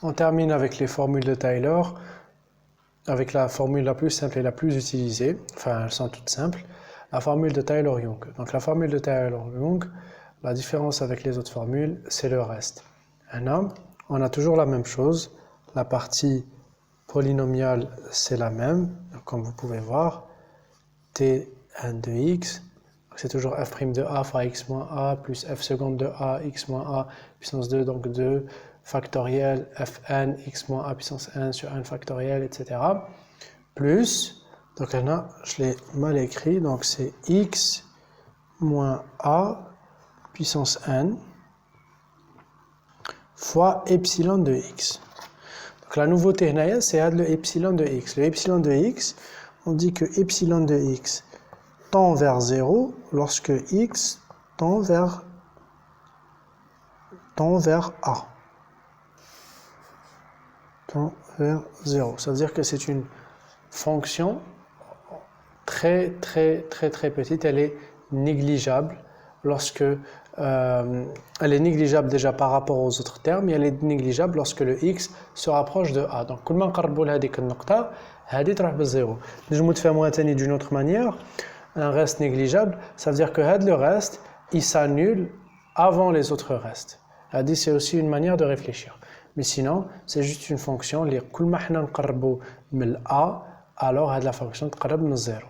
On termine avec les formules de Taylor, avec la formule la plus simple et la plus utilisée, enfin elles sont toutes simples, la formule de Taylor-Young. Donc la formule de Taylor-Young, la différence avec les autres formules, c'est le reste. On a toujours la même chose, la partie polynomiale c'est la même, donc, comme vous pouvez voir, T1 de x, c'est toujours f' de a fois x moins a plus f seconde de a, x moins a, puissance 2, donc 2, factoriel fn, x moins a puissance 1 sur 1 factoriel, etc. Plus, donc là, je l'ai mal écrit, donc c'est x moins a puissance n fois epsilon de x. Donc la nouveauté, c'est le epsilon de x. Le epsilon de x, on dit que epsilon de x tend vers 0 lorsque x tend vers a. Tend vers 0. Ça veut dire que c'est une fonction très petite. Elle est négligeable lorsque elle est négligeable déjà par rapport aux autres termes, et elle est négligeable lorsque le x se rapproche de a. Donc, كل ما نقربوا لهذيك النقطة هذه تروح بالزيرو. نجمو تفهموها ثاني d'une autre manière. Un reste négligeable, ça veut dire que le reste, il s'annule avant les autres restes. C'est aussi une manière de réfléchir. Mais sinon, c'est juste une fonction اللي كل ما حنا نقربوا من a, alors la fonction تقرب من 0.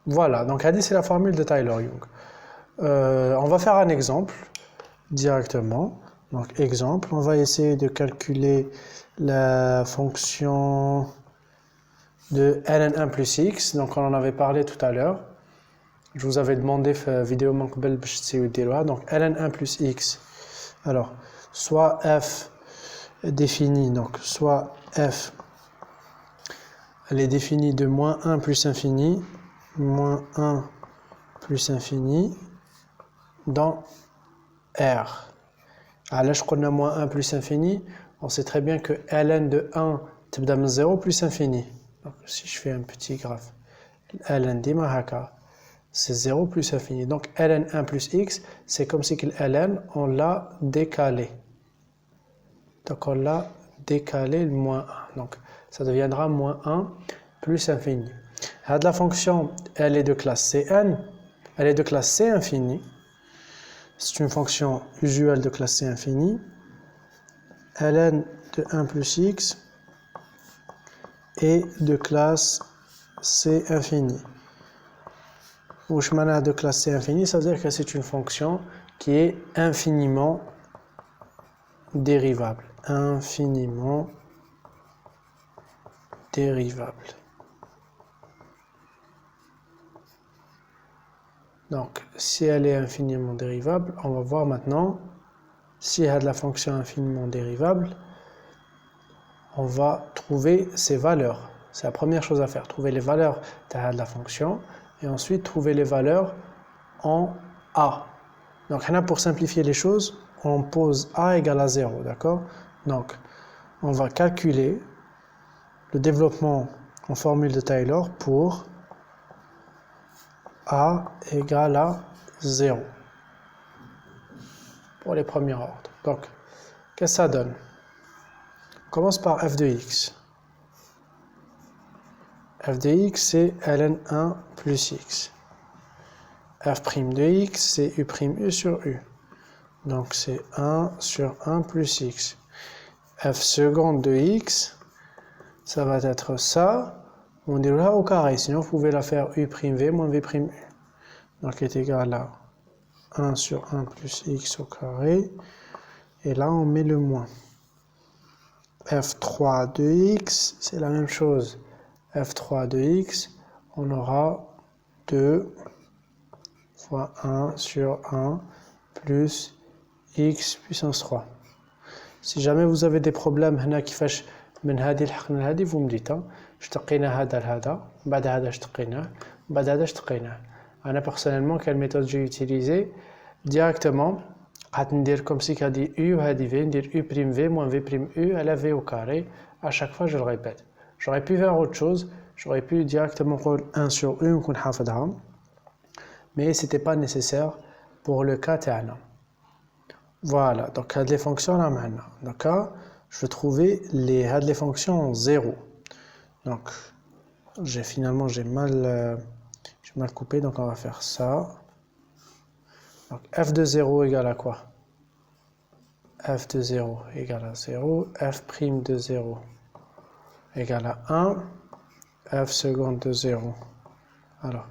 Voilà, donc c'est la formule de Taylor-Young. On va faire un exemple directement. Donc exemple, on va essayer de calculer la fonction de ln1 plus x. Donc on en avait parlé tout à l'heure. Je vous avais demandé vidéo donc ln1 plus x. Alors, soit f définie, donc soit f elle est définie de moins 1 plus infini, moins 1 plus infini dans R. علاش قلنا moins 1 plus infini? On sait très bien que ln de 1 تبدا من 0 plus infini. Donc si je fais un petit graphe, ln ديما هكا, c'est 0 plus infini. Donc ln1 plus x, c'est comme si que ln on l'a décalé. Donc on l'a décalé le moins 1. Donc ça deviendra moins 1 plus infini. La fonction, elle est de classe Cn, elle est de classe C infini. C'est une fonction usuelle de classe C infini. ln de 1 plus x est de classe C infini. Ou chemin de classe C infini, ça veut dire que c'est une fonction qui est infiniment dérivable. Infiniment dérivable. Donc, si elle est infiniment dérivable, on va voir maintenant si elle a de la fonction infiniment dérivable, on va trouver ses valeurs. C'est la première chose à faire, trouver les valeurs de la fonction et ensuite trouver les valeurs en a. Donc, pour simplifier les choses, on pose a égale à 0, d'accord? Donc, on va calculer le développement en formule de Taylor pour a égale à 0 pour les premiers ordres. Donc, qu'est-ce que ça donne? On commence par f de x. f de x, c'est ln1 plus x. f' de x, c'est u' sur u. Donc, c'est 1 sur 1 plus x. f seconde de x, ça va être ça. On dira au carré, sinon vous pouvez la faire u'v moins v'u. Donc, est égal à 1 sur 1 plus x au carré. Et là, on met le moins. f3 de x, c'est la même chose. f3 de x, on aura 2 fois 1 sur 1 plus x puissance 3. Si jamais vous avez des problèmes, vous me dites. Personnellement, quelle méthode j'ai utilisée? Directement, comme si on dit u, u'v moins v'u à la v au carré. À chaque fois, je le répète. J'aurais pu faire autre chose. J'aurais pu directement faire 1 sur u, mais ce n'était pas nécessaire pour le cas. Voilà, donc les fonctions là maintenant. D'accord? je veux trouver les fonctions en 0. Donc, j'ai mal coupé, donc on va faire ça. Donc, f de 0 égale à quoi? F de 0 égale à 0, f' de 0 égale à 1, f seconde de 0. Alors,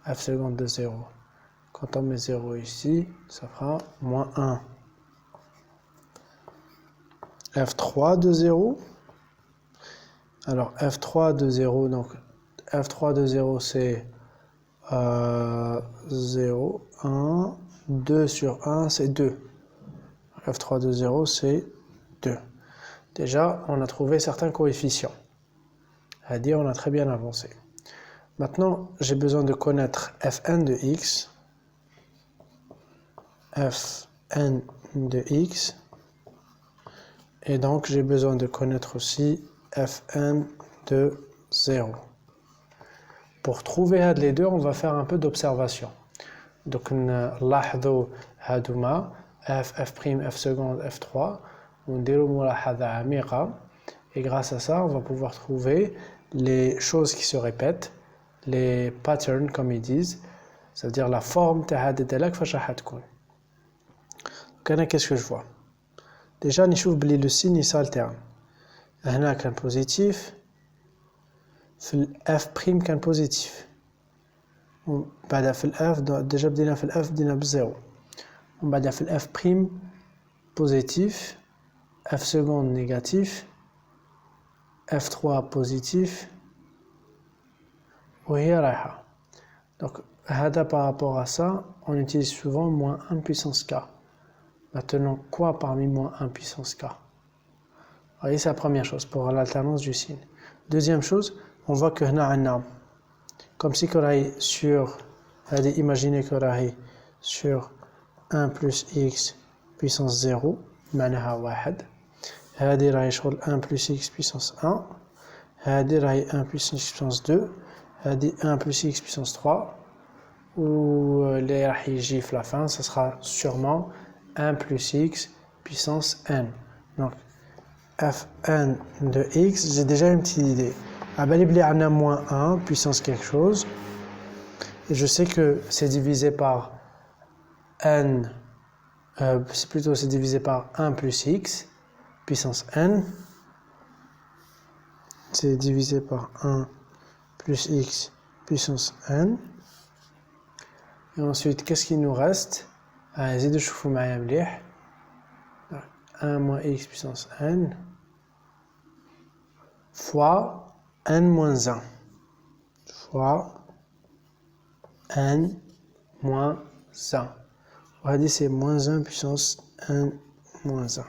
f seconde de 0. Quand on met 0 ici, ça fera moins 1. f3 de 0. Alors, f3 de 0, donc f3 de 0, c'est 0, 1, 2 sur 1, c'est 2. f3 de 0, c'est 2. Déjà, on a trouvé certains coefficients. C'est-à-dire, on a très bien avancé. Maintenant, j'ai besoin de connaître fn de x, fn de x, et donc j'ai besoin de connaître aussi fn de 0. Pour trouver les deux, on va faire un peu d'observation. Donc, نلاحظوا هادوما f, f', f seconde, f3, ونديروا ملاحظة عميقة. Et grâce à ça, on va pouvoir trouver les choses qui se répètent, les patterns comme ils disent, c'est-à-dire la forme تاع هاد الدالة كيفاش راح تكون. Donc أنا qu'est-ce que je vois? Déjà نشوف بلي le signe il s'alterne. هنا كان positif, في ال f' كان positif. وبعدها في الاف ديجا بدينا في الاف بدينا بزيرو، ومن بعدها في الاف بريم بوزيتيف، اف سكوند نيجاتيف، اف 3 بوزيتيف، وهي رايحة. Donc هذا par rapport à ça, on utilise souvent moins 1 puissance k. Maintenant, quoi parmi moins 1 puissance k? Voyez, c'est la première chose pour l'alternance du signe. Deuxième chose, on voit que هنا عندنا comme si qu'on aille sur, imaginez qu'on aille sur 1 plus x puissance 0, معناها واحد. هذه راهي شغل 1 plus x puissance 1. هذه راهي 1 plus x puissance 2. هذه 1 plus x puissance 3. Ou les راح يجي في la fin, ça sera sûrement 1 plus x puissance n. Donc, fn de x, j'ai déjà une petite idée. À Balibli, on a moins 1 puissance quelque chose. Et je sais que c'est divisé par n, c'est divisé par 1 plus x puissance n. C'est divisé par 1 plus x puissance n. Et ensuite, qu'est-ce qu'il nous reste? 1 moins x puissance n fois n moins 1 fois n moins 1. On va dire c'est moins 1 puissance n moins 1.